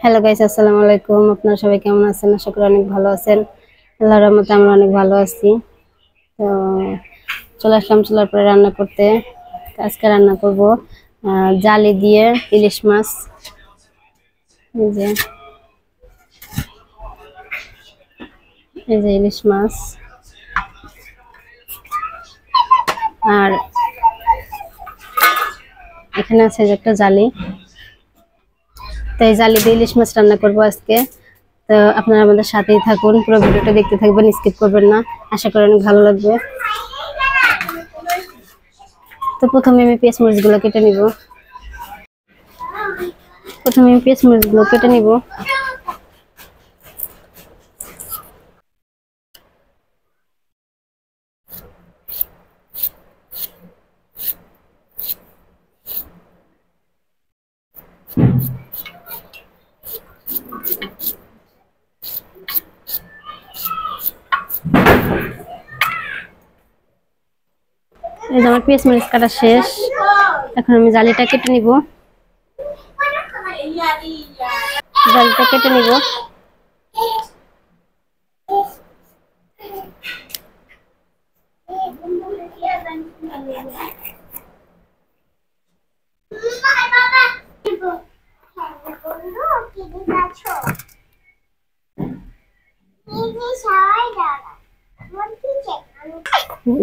Hello guys, আসসালামু আলাইকুম। আপনারা সবাই কেমন আছেন? আশা করি অনেক ভালো আছেন। আল্লাহর রহমতে আমরা অনেক ভালো আছি। তো চলে আসলাম চুলার পরে রান্না করতে। আজকে রান্না করব জালি দিয়ে ইলিশ মাছ। এই যে ইলিশ মাছ, আর এখানে আছে যে একটা জালি। তো এই জালি দিয়ে ইলিশ মাছ রান্না করব আজকে। তো আপনারা আমাদের সাথেই থাকুন, পুরো ভিডিওটা দেখতে থাকবেন, স্কিপ করবেন না। আশা করি অনেক ভালো লাগবে। তো প্রথমে আমি পেঁয়াজ মরিচগুলো কেটে নিব। এই যে আমার পেঁয়াজ মরিচ কাটা শেষ। এখন আমি জালিটা কেটে নিব।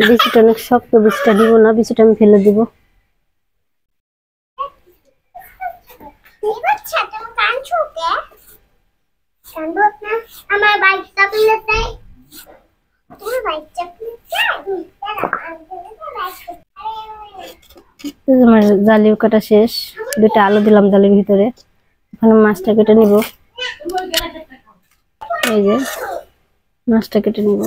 বিচিটা অনেক শক্ত, বিচিটা দিব না, বিচিটা আমি ফেলে দিব। আমার জালিও কাটা শেষ, দুটা আলু দিলাম জালির ভিতরে। এখন মাছটা কেটে নিব। এই যে মাছটা কেটে নিব।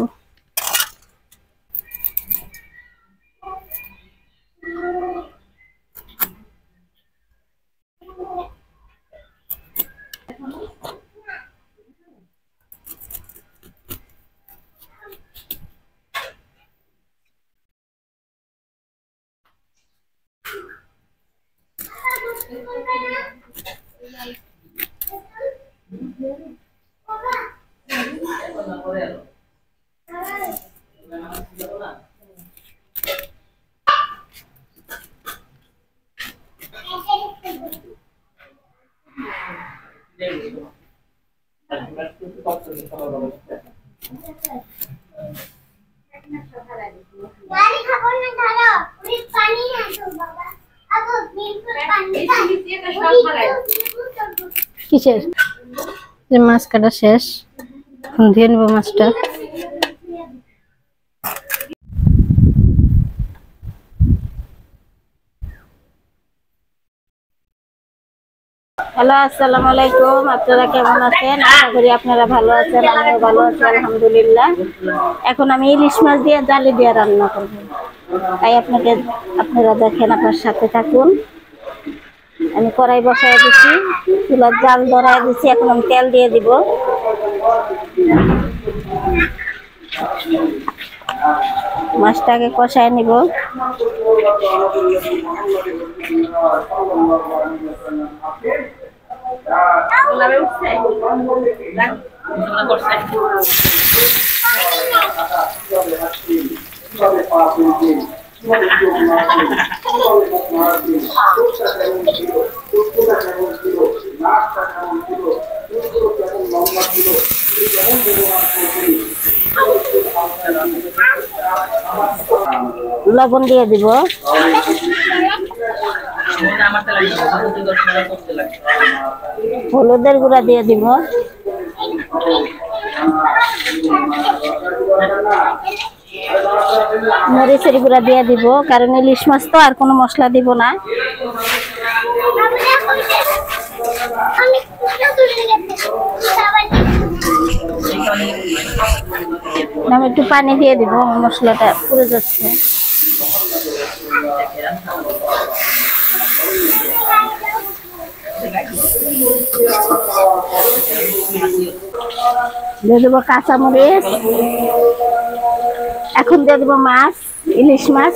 কিসের যে মাছ কাটা শেষ, এখন ধুয়ে নেব মাছটা। হ্যালো, আসসালামু আলাইকুম। আপনারা কেমন আছেন? আশা করি আপনারা ভালো আছেন, আমিও ভালো আছি আলহামদুলিল্লাহ। এখন আমি ইলিশ মাছ দিয়ে জালি দিয়ে রান্না করব, তাই আপনারা দেখেন, আপনার সাথে থাকুন। আমি কড়াই বসায় দিচ্ছি, চুলার জাল ধরায় দিচ্ছি। এখন আমি তেল দিয়ে দিব। মাছটাকে কষায় নিব। লবণ দিয়ে দিব। হলুদের গুঁড়া দিয়ে দিব। মরিচের গুঁড়া দিয়ে দিব, কারণ ইলিশ মাছ তো আর কোনো মশলা দিব না। আমি একটু পানি দিয়ে দিব, মশলাটা পুড়ে যাচ্ছে। দিয়ে দেবো কাঁচামরিচ। এখন দিয়ে দেবো মাছ, ইলিশ মাছ।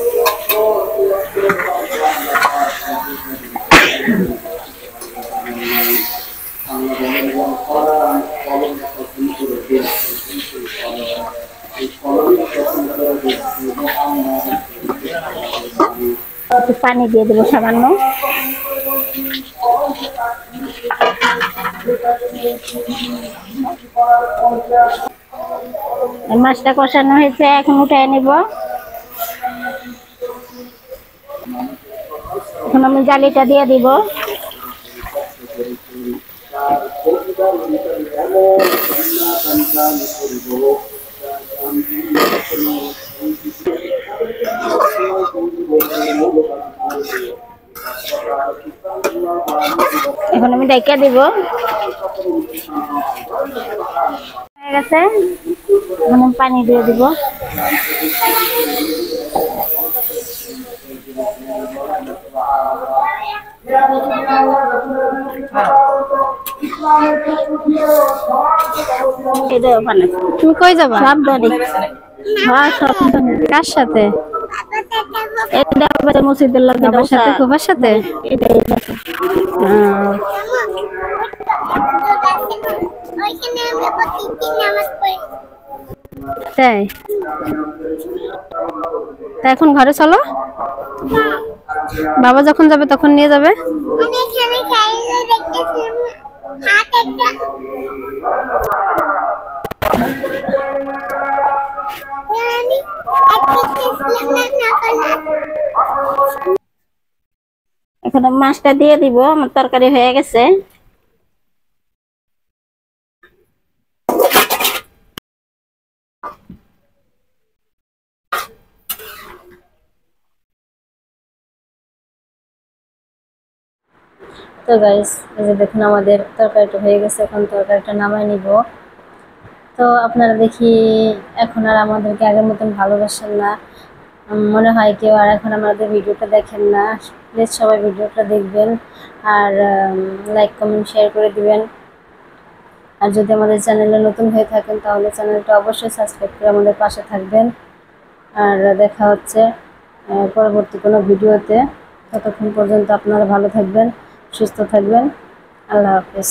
একটু পানি দিয়ে দেবো সামান্য। মাছটা কষানো হয়েছে, এখন উঠায় নিব। এখন আমি জালিটা দিয়ে দিব। এখন আমি ঢেকে দিব। হয়ে গেছে, এখন আমি পানি দিয়ে দিব। তুমি কই যাবা? হ্যাঁ, সব কার সাথে? এটা মসজিদের লোক, বাবার সাথে, ফুফার সাথে? তাই? তা এখন ঘরে চলো, বাবা যখন যাবে তখন নিয়ে যাবে। এখন আমি মাছটা দিয়ে দিব। আমার তরকারি হয়ে গেছে। তো গাইস, এই যে দেখুন আমাদের তরকারিটা হয়ে গেছে। এখন তরকারিটা নামাই নিব। তো আপনারা দেখি এখন আর আমাদেরকে আগের মতন ভালোবাসেন না, মনে হয় কেউ আর এখন আমাদের ভিডিওটা দেখেন না। প্লিজ সবাই ভিডিওটা দেখবেন আর লাইক কমেন্ট শেয়ার করে দিবেন। আর যদি আমাদের চ্যানেলে নতুন হয়ে থাকেন তাহলে চ্যানেলটা অবশ্যই সাবস্ক্রাইব করে আমাদের পাশে থাকবেন। আর দেখা হচ্ছে পরবর্তী কোনো ভিডিওতে। ততক্ষণ পর্যন্ত আপনারা ভালো থাকবেন, সুস্থ থাকবেন। আল্লাহ হাফেজ।